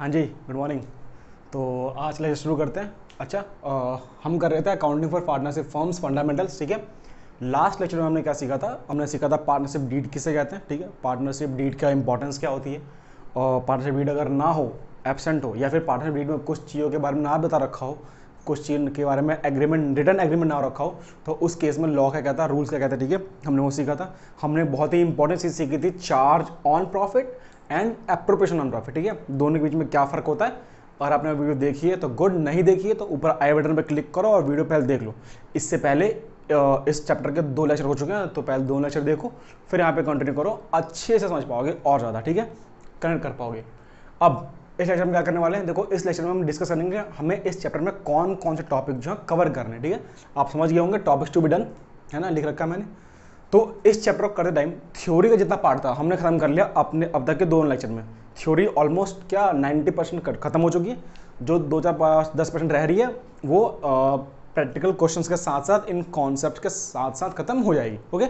हाँ जी, good morning. तो आज लेक्चर शुरू करते हैं। अच्छा, हम कर रहे थे accounting for partnership firms fundamentals. ठीक है, लास्ट लेक्चर में हमने क्या सीखा था? हमने सीखा था पार्टनरशिप डीड किसे कहते हैं। ठीक है, पार्टनरशिप डीड का इंपॉर्टेंस क्या होती है, और पार्टनरशिप डीड अगर ना हो, एब्सेंट हो, या फिर पार्टनरशिप डीड में कुछ चीज़ों के बारे में ना बता रखा हो, कुछ चीज़ के बारे में एग्रीमेंट, रिटर्न एग्रीमेंट ना रखा हो, तो उस केस में लॉ क्या कहता है, रूल्स क्या कहता है। ठीक है, हमने वो सीखा था। हमने बहुत ही इंपॉर्टेंट चीज़ सीखी थी, charge on profit and appropriation on profit. ठीक है, दोनों के बीच में क्या फ़र्क होता है। अगर आपने वीडियो देखी है तो गुड, नहीं देखी है तो ऊपर आई बटन पर क्लिक करो और वीडियो पहले देख लो। इससे पहले इस चैप्टर के 2 लेक्चर हो चुके हैं, तो पहले 2 लेक्चर देखो, फिर यहाँ पे कंटिन्यू करो, अच्छे से समझ पाओगे और ज़्यादा। ठीक है, कनेक्ट कर पाओगे। अब इस लेक्चर में क्या करने वाले हैं, देखो इस लेक्चर में हम डिस्कस करेंगे हमें इस चैप्टर में कौन कौन से टॉपिक जो है कवर करने हैं। ठीक है, आप समझ गए होंगे, टॉपिक्स टू बी डन है ना, लिख रखा है मैंने। तो इस चैप्टर को करते टाइम थ्योरी का जितना पार्ट था हमने खत्म कर लिया अपने अब तक के 2 लेक्चर में। थ्योरी ऑलमोस्ट क्या 90% खत्म हो चुकी है। जो 2-4-5-10% रह रही है वो प्रैक्टिकल क्वेश्चंस के साथ साथ इन कॉन्सेप्ट के साथ साथ खत्म हो जाएगी। ओके,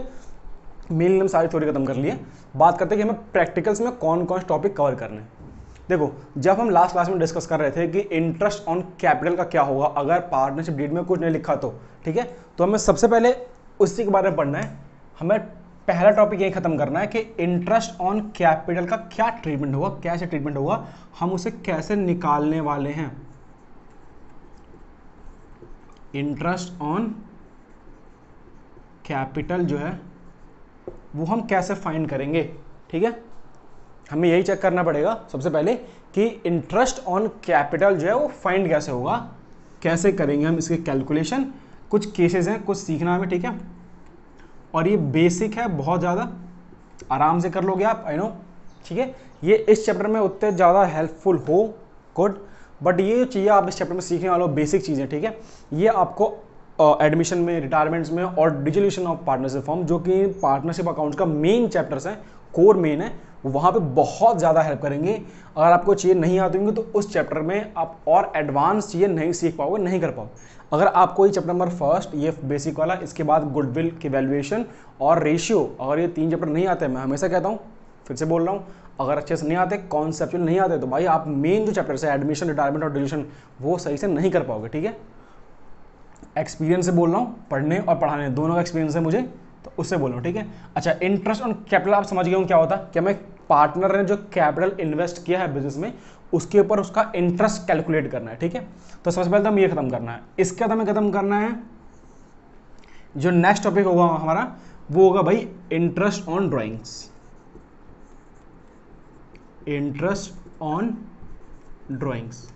मेनली हम सारी थ्योरी खत्म कर लिए। बात करते हैं कि हमें प्रैक्टिकल्स में कौन कौन से टॉपिक कवर करने हैं। देखो, जब हम लास्ट क्लास में डिस्कस कर रहे थे कि इंटरेस्ट ऑन कैपिटल का क्या होगा अगर पार्टनरशिप डीड में कुछ नहीं लिखा तो, ठीक है, तो हमें सबसे पहले उसी के बारे में पढ़ना है। हमें पहला टॉपिक यही खत्म करना है कि इंटरेस्ट ऑन कैपिटल का क्या ट्रीटमेंट होगा, कैसे ट्रीटमेंट होगा, हम उसे कैसे निकालने वाले हैं। इंटरेस्ट ऑन कैपिटल जो है वो हम कैसे फाइंड करेंगे। ठीक है, हमें यही चेक करना पड़ेगा सबसे पहले कि इंटरेस्ट ऑन कैपिटल जो है वो फाइंड कैसे होगा, कैसे करेंगे हम इसके कैलकुलेशन। कुछ केसेस हैं, कुछ सीखना हमें। ठीक है, और ये बेसिक है, बहुत ज़्यादा आराम से कर लोगे आप, आई नो। ठीक है, ये इस चैप्टर में उतने ज़्यादा हेल्पफुल हो, गुड, बट ये जो चीज़ें आप इस चैप्टर में सीखने वाले हो बेसिक चीज़ें, ठीक है, ये आपको एडमिशन में, रिटायरमेंट्स में और डिसोल्यूशन ऑफ पार्टनरशिप फॉर्म, जो कि पार्टनरशिप अकाउंट्स का मेन चैप्टर्स हैं, कोर मेन है, वहाँ पे बहुत ज़्यादा हेल्प करेंगे। अगर आपको चीज़ें नहीं आती होंगी तो उस चैप्टर में आप और एडवांस चीज़ें नहीं सीख पाओगे, नहीं कर पाओगे। अगर आपको ये चैप्टर नंबर फर्स्ट, ये बेसिक वाला, इसके बाद गुडविल की वैल्यूएशन और रेशियो, अगर ये 3 चैप्टर नहीं आते, मैं हमेशा कहता हूँ, फिर से बोल रहा हूँ, अगर अच्छे से नहीं आते, कॉन्सेप्चुअल नहीं आते, तो भाई आप मेन जो चैप्टर है एडमिशन, रिटायरमेंट और डिलीशन, वो सही से नहीं कर पाओगे। ठीक है, एक्सपीरियंस से बोल रहा हूँ, पढ़ने और पढ़ाने दोनों का एक्सपीरियंस है मुझे, तो उससे बोल रहा हूँ। ठीक है, अच्छा, इंटरेस्ट ऑन कैपिटल आप समझ गए हो क्या होता है, क्या मैं पार्टनर ने जो कैपिटल इन्वेस्ट किया है बिजनेस में, उसके ऊपर उसका इंटरेस्ट कैलकुलेट करना है। ठीक है, तो सबसे पहले तो हमें ये खत्म करना है। इसके बाद हमें खत्म करना है, जो नेक्स्ट टॉपिक होगा हमारा वो होगा भाई interest on drawings. Interest on drawings,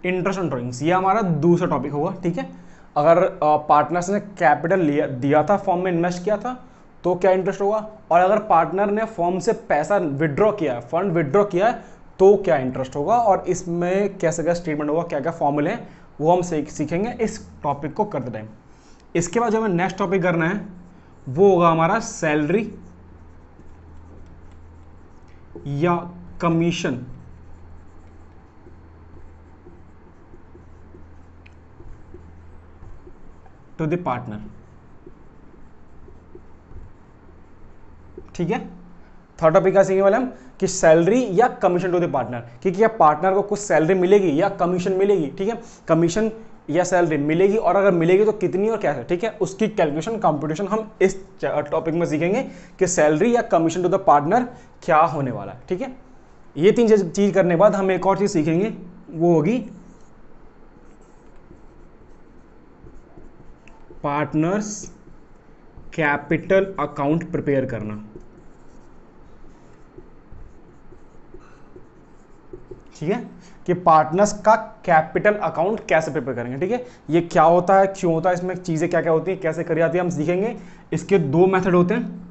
interest on drawings, ये हमारा दूसरा टॉपिक होगा। ठीक है, अगर पार्टनर्स ने कैपिटल दिया था, फॉर्म में इन्वेस्ट किया था, तो क्या इंटरेस्ट होगा, और अगर पार्टनर ने फॉर्म से पैसा विड्रॉ किया है, फंड विड्रॉ किया है, तो क्या इंटरेस्ट होगा, और इसमें कैसे क्या स्टेटमेंट होगा, क्या क्या फॉर्मूले हैं, वो हम सीखेंगे इस टॉपिक को करते टाइम। इसके बाद जो हमें नेक्स्ट टॉपिक करना है वो होगा हमारा सैलरी या कमीशन टू द पार्टनर। ठीक है, थर्ड टॉपिक का सीखने वाले हम कि सैलरी या कमीशन टू द पार्टनर, कि क्या पार्टनर को कुछ सैलरी मिलेगी या कमीशन मिलेगी। ठीक है, कमीशन या सैलरी मिलेगी, और अगर मिलेगी तो कितनी और कैसे। ठीक है, उसकी कैलकुलेशन, कंप्यूटेशन हम इस टॉपिक में सीखेंगे कि सैलरी या कमीशन टू द पार्टनर क्या होने वाला है। ठीक है, ये 3 चीज करने के बाद हम एक और चीज सीखेंगे, वो होगी पार्टनर्स कैपिटल अकाउंट प्रिपेयर करना। ठीक है, कि पार्टनर्स का कैपिटल अकाउंट कैसे प्रिपेयर करेंगे। ठीक है, ये क्या होता है, क्यों होता है, इसमें चीजें क्या क्या होती है, कैसे करी जाती है, हम सीखेंगे। इसके 2 मेथड होते हैं।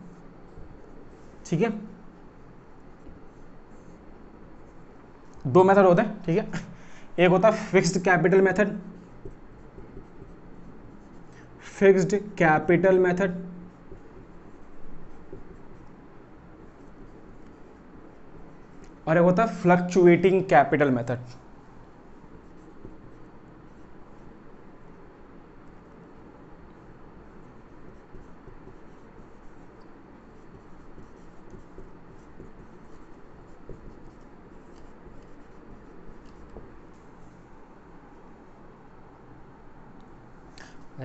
ठीक है, 2 मेथड होते हैं। ठीक है, एक होता है fixed capital method, fixed capital method, और एक होता है fluctuating capital method.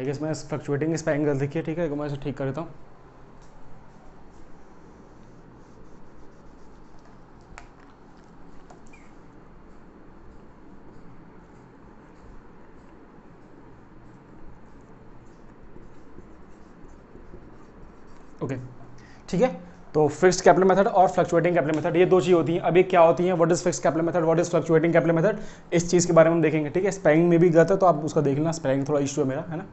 I guess मैं फ्लक्चुएटिंग स्पेलिंग गलती की है, ठीक है, मैं इसे ठीक कर देता हूँ। ओके ठीक है, तो फिक्स्ड कैपिटल मेथड और फ्लक्चुएटिंग कैपिटल मेथड, ये दो चीज़ होती हैं। अभी क्या होती हैं, what is fixed capital method, what is fluctuating capital method, इस चीज़ के बारे में हम देखेंगे, ठीक है। स्पेलिंग में भी गलत है तो आप उसका देख लेना, स्पेलिंग थोड़ा इशू है मेरा, है ना।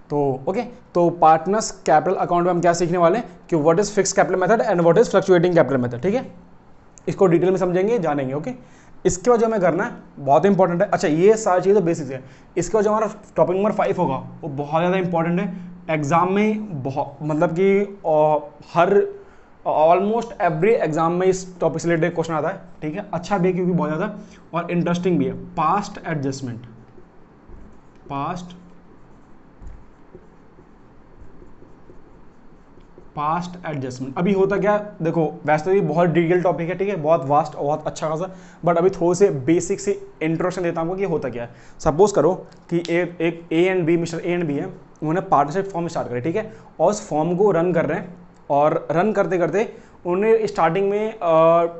तो ओके, तो पार्टनर्स कैपिटल अकाउंट में हम क्या सीखने वाले हैं कि what is fixed capital method and what is fluctuating capital method, ठीक है। इसको डिटेल में समझेंगे, जानेंगे, ओके। इसके बाद जो हमें करना है बहुत इंपॉर्टेंट है, अच्छा ये सारी चीज़ें तो बेसिक्स है। इसके बाद जो हमारा टॉपिक नंबर 5 होगा वो बहुत ज़्यादा इंपॉर्टेंट है एग्जाम में, बहुत मतलब कि हर ऑलमोस्ट एवरी एग्जाम में इस टॉपिक से रिलेटेड क्वेश्चन आता है, ठीक है। अच्छा भी है क्योंकि बहुत ज़्यादा और इंटरेस्टिंग भी है। पास्ट एडजस्टमेंट, पास्ट एडजस्टमेंट अभी होता क्या, देखो वैसे तो ये बहुत डिटेल टॉपिक है, ठीक है, बहुत वास्ट और बहुत अच्छा खासा, बट अभी थोड़े से बेसिक से इंट्रोडक्शन देता हूँ कि होता क्या है। सपोज करो कि एक A and B, mister A and B है, उन्होंने पार्टनरशिप फॉर्म स्टार्ट करी, ठीक है, और उस फॉर्म को रन कर रहे हैं, और रन करते करते उन्होंने स्टार्टिंग में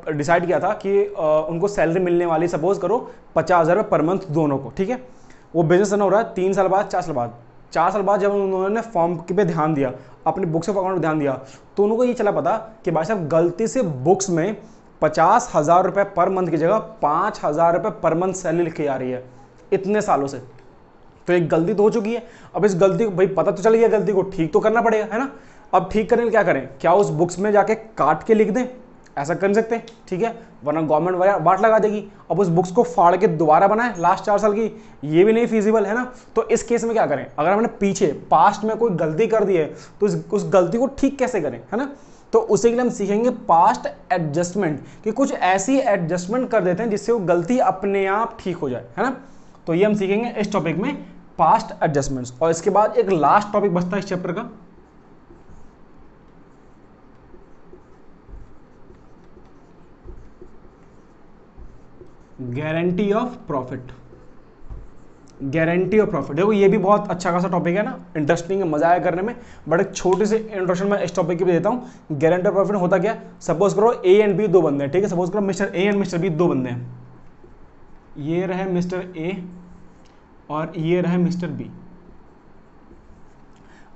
डिसाइड किया था कि उनको सैलरी मिलने वाली, सपोज करो 50,000 रुपये पर मंथ दोनों को, ठीक है। वो बिजनेस रन हो रहा है 3 साल बाद, 4 साल बाद, 4 साल बाद जब उन्होंने फॉर्म पे ध्यान दिया, अपने बुक्स ऑफ अकाउंट पे ध्यान दिया, तो उनको ये चला पता कि भाई साहब गलती से बुक्स में 50,000 रुपये पर मंथ की जगह 5,000 रुपये पर मंथ सैलरी लिखी जा रही है इतने सालों से। तो एक गलती तो हो चुकी है, अब इस गलती को भाई पता तो चल गया, गलती को ठीक तो करना पड़ेगा, है ना। अब ठीक करने के लिए क्या करें, क्या उस बुक्स में जाके काट के लिख दें, ऐसा कर सकते हैं, ठीक है, वरना गवर्नमेंट वाट लगा देगी। अब उस बुक्स को फाड़ के दोबारा बनाए लास्ट 4 साल की, ये भी नहीं फीजिबल, है ना। तो इस केस में क्या करें, अगर हमने पीछे पास्ट में कोई गलती कर दी है तो उस गलती को ठीक कैसे करें, है ना। तो उसी के लिए हम सीखेंगे पास्ट एडजस्टमेंट, कि कुछ ऐसी एडजस्टमेंट कर देते हैं जिससे वो गलती अपने आप ठीक हो जाए, है ना। तो ये हम सीखेंगे इस टॉपिक में, पास्ट एडजस्टमेंट्स। और इसके बाद एक लास्ट टॉपिक बचता है इस चैप्टर का, guarantee of profit. Guarantee of profit, देखो ये भी बहुत अच्छा खासा टॉपिक है ना, इंटरेस्टिंग है, मजा आया करने में, बट एक छोटे से इंट्रोडक्शन में इस टॉपिक की भी देता हूँ। गारंटी ऑफ प्रॉफिट होता क्या, सपोज करो ए एंड बी दो बंदे हैं, ठीक है, सपोज करो mister A and mister B दो बंदे हैं, ये रहे मिस्टर ए और ये रहे मिस्टर बी।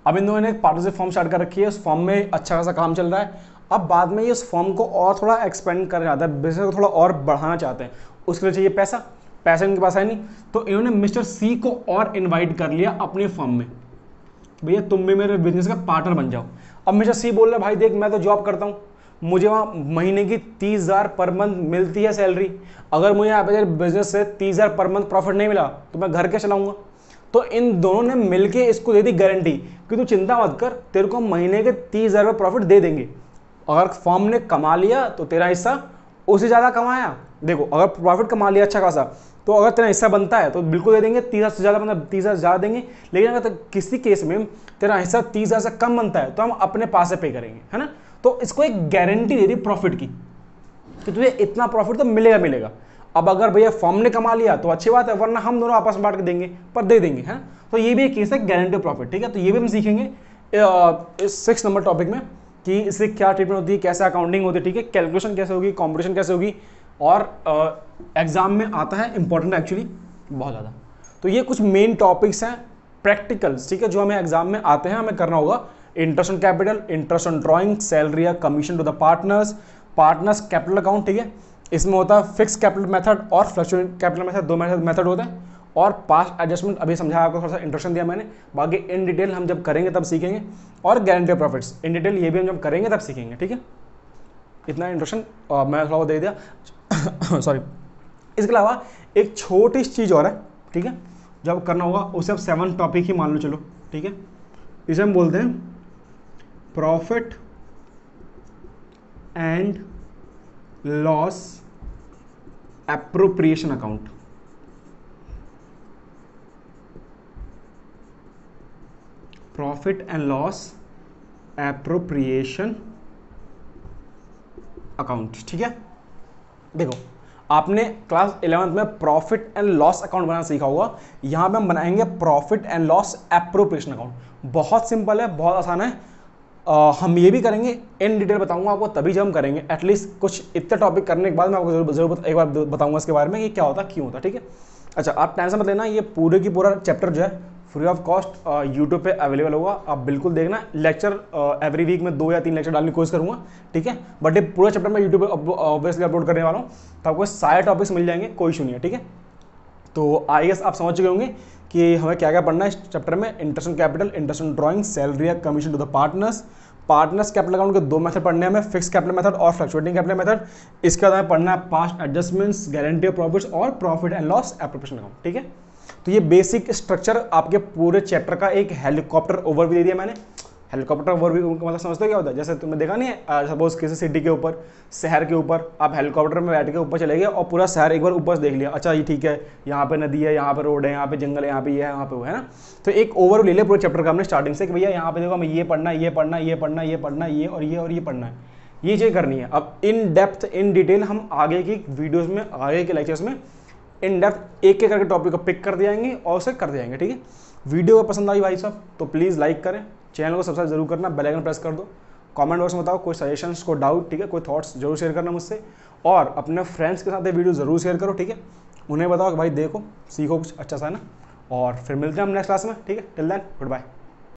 अब इन दोनों ने एक पार्टनरशिप फॉर्म स्टार्ट कर रखी है, उस फॉर्म में अच्छा खासा काम चल रहा है। अब बाद में ये उस फॉर्म को और थोड़ा एक्सपेंड करना चाहता है, बिजनेस को थोड़ा और बढ़ाना चाहते हैं, उसके लिए चाहिए पैसा, पैसा इनके पास है नहीं, तो इन्होंने मिस्टर सी को और इनवाइट कर लिया अपने फॉर्म में, भैया तुम भी मेरे बिजनेस का पार्टनर बन जाओ। अब मिस्टर सी बोल रहा है भाई देख मैं तो जॉब करता हूँ, मुझे वहाँ महीने की 30,000 पर मंथ मिलती है सैलरी, अगर मुझे यहाँ पे बिजनेस से 30,000 पर मंथ प्रॉफिट नहीं मिला तो मैं घर कैसे चलाऊंगा। तो इन दोनों ने मिलके इसको दे दी गारंटी कि तू चिंता मत कर, तेरे को महीने के 30,000 रुपये प्रॉफिट दे देंगे। अगर फॉर्म ने कमा लिया तो तेरा हिस्सा, उससे ज़्यादा कमाया, देखो अगर प्रॉफिट कमा लिया अच्छा खासा, तो अगर तेरा हिस्सा बनता है तो बिल्कुल दे देंगे 30,000 से ज़्यादा, मतलब 30,000 ज़्यादा देंगे। लेकिन अगर किसी केस में तेरा हिस्सा 30,000 से कम बनता है तो हम अपने पास से पे करेंगे, है ना। तो इसको एक गारंटी दे दी प्रॉफिट की कि तुझे इतना प्रॉफिट तो मिलेगा मिलेगा। अब अगर भैया फॉर्म ने कमा लिया तो अच्छी बात है, वरना हम दोनों आपस में बांट के देंगे, पर दे देंगे, है ना। तो ये भी एक केस है गारंटी ऑफ प्रॉफिट, ठीक है। तो ये भी हम सीखेंगे इस 6 नंबर टॉपिक में कि इससे क्या ट्रीटमेंट होती है, कैसे अकाउंटिंग होती है, ठीक है, कैलकुलेशन कैसे होगी, कॉम्पिटिशन कैसे होगी, और एग्जाम में आता है इंपॉर्टेंट एक्चुअली बहुत ज़्यादा। तो ये कुछ मेन टॉपिक्स हैं प्रैक्टिकल्स, ठीक है, जो हमें एग्जाम में आते हैं, हमें करना होगा। Interest on capital, interest on drawing, salary या commission to the partners, partners capital account, ठीक है, इसमें होता है फिक्स कैपिटल मेथड और फ्लक्चुएटिंग कैपिटल मेथड, दो मेथड होते हैं, और पास्ट एडजस्टमेंट अभी समझाया आपको, थोड़ा सा इंट्रोडक्शन दिया मैंने, बाकी इन डिटेल हम जब करेंगे तब सीखेंगे, और guarantee of profits in detail ये भी हम जब करेंगे तब सीखेंगे, ठीक है। इतना इंट्रोडक्शन मैं थोड़ा दे दिया सॉरी। इसके अलावा एक छोटी सी चीज़ और है, ठीक है, जब करना होगा उसे अब 7 टॉपिक ही मान लो, चलो ठीक है। इसे हम बोलते हैं profit and loss appropriation account. Profit and loss appropriation account, ठीक है। देखो आपने क्लास 11th में प्रॉफिट एंड लॉस अकाउंट बनाना सीखा होगा, यहाँ पे हम बनाएंगे profit and loss appropriation account. बहुत सिंपल है, बहुत आसान है। हम ये भी करेंगे, इन डिटेल बताऊंगा आपको तभी जब हम करेंगे। एटलीस्ट कुछ इतने टॉपिक करने के बाद मैं आपको जरूर एक बार बताऊंगा इसके बारे में कि क्या होता क्यों होता, ठीक है। अच्छा, आप टेंशन मत लेना, ये पूरे की पूरा चैप्टर जो है फ्री ऑफ कॉस्ट यूट्यूब पे अवेलेबल होगा, आप बिल्कुल देखना। लेक्चर एवरी वीक में 2 या 3 लेक्चर डालने की कोशिश करूँगा, ठीक है। बट ये पूरा चैप्टर मैं यूट्यूब पे ऑब्वियसली अपलोड करने वाला हूँ, तो आपको सारे टॉपिक्स मिल जाएंगे, कोई इशू नहीं है, ठीक है। तो आई गेस आप समझ चुके होंगे कि हमें क्या क्या पढ़ना है इस चैप्टर में। Interest on capital, interest on drawing, salary या commission to the partners, partners capital account के 2 मेथड पढ़ने हैं हमें, फिक्स कैपिटल मेथड और फ्लक्चुएटिंग कैपिटल मेथड। इसके बाद हमें पढ़ना है past adjustments, guarantee of profits और profit and loss appropriation account, ठीक है। तो ये बेसिक स्ट्रक्चर आपके पूरे चैप्टर का एक हेलीकॉप्टर ओवरव्यू दे दिया मैंने। हेलीकॉप्टर ओवरव्यू मतलब समझते हो क्या होता है? जैसे तुमने देखा नहीं है, सपोज किसी सिटी के ऊपर, शहर के ऊपर आप हेलीकॉप्टर में बैठ के ऊपर चले गए और पूरा शहर एक बार ऊपर से देख लिया, अच्छा ये ठीक है, यहाँ पे नदी है, यहाँ पे रोड है, यहाँ पे जंगल है, यहाँ पे ये है, यहाँ पे वो है ना। तो एक ओवरव्यू ले लिया पूरे चैप्टर का हमने स्टार्टिंग से कि भैया यहाँ पे देखो हमें ये पढ़ना है, ये पढ़ना है, ये पढ़ना है, ये पढ़ना है, ये और ये पढ़ना है, ये चीज़ करनी है। अब इन डेप्थ इन डिटेल हम आगे की वीडियोज़ में, आगे के लेक्चर्स में इन डेप्थ एक एक करके टॉपिक को पिक कर दियाएंगे और उसे कर दियाएंगे, ठीक है। वीडियो को पसंद आई भाई साहब तो प्लीज़ लाइक करें, चैनल को सब्सक्राइब जरूर करना, बेल आइकन प्रेस कर दो, कमेंट बॉक्स में बताओ कोई सजेशंस, कोई डाउट, ठीक है, कोई थॉट्स जरूर शेयर करना मुझसे, और अपने फ्रेंड्स के साथ ये वीडियो जरूर शेयर करो, ठीक है। उन्हें बताओ कि भाई देखो, सीखो कुछ अच्छा सा, है ना। और फिर मिलते हैं हम नेक्स्ट क्लास में, ठीक है। Till then good bye.